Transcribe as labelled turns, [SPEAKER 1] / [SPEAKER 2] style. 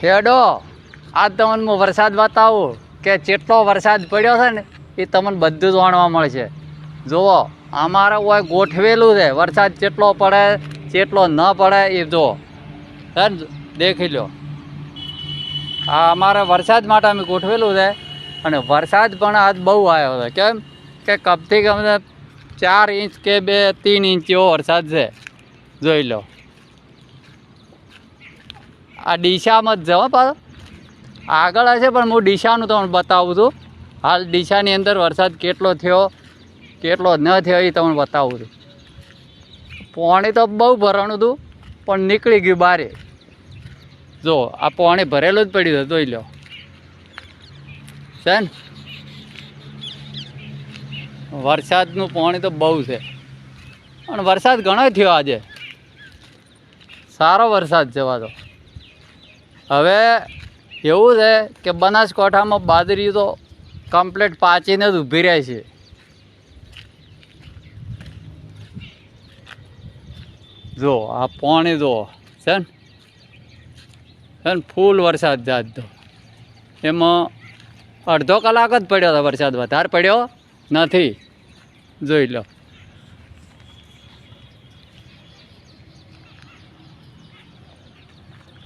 [SPEAKER 1] હેડો આજ તમને હું વરસાદ બતાવું કે જેટલો વરસાદ પડ્યો છે ને એ તમને બધું જાણવા મળશે. જુઓ અમારે કોઈ ગોઠવેલું છે, વરસાદ જેટલો પડે જેટલો ન પડે એ જુઓ હે ને, દેખી લો. આ અમારે વરસાદ માટે અમે ગોઠવેલું છે અને વરસાદ પણ આજ બહુ આવ્યો છે. કેમ કે કમથી કમ 4 ઇંચ કે 3 ઇંચ જેવો વરસાદ છે. જોઈ લો. આ ડીસામાં જ જાઓ પાછો આગળ હશે પણ હું ડીસાનું તમને બતાવું છું. હાલ ડીસાની અંદર વરસાદ કેટલો થયો કેટલો ન થયો એ તમને બતાવું છું. પાણી તો બહુ ભરાણું હતું પણ નીકળી ગયું બારે. જો આ પાણી ભરેલું જ પડ્યું છે. જોઈ લો છે ને, વરસાદનું પાણી તો બહુ છે અને વરસાદ ઘણો થયો આજે. સારો વરસાદ જવા દો. હવે એવું છે કે બનાસકાંઠામાં બાજરી તો કમ્પ્લીટ પાચીને જ ઊભી રહે છે. જો આ પાણી જો છે ને ફૂલ વરસાદ જાત દો. એમાં અડધો કલાક જ પડ્યો હતો વરસાદ, વધારે પડ્યો નથી. જોઈ લો.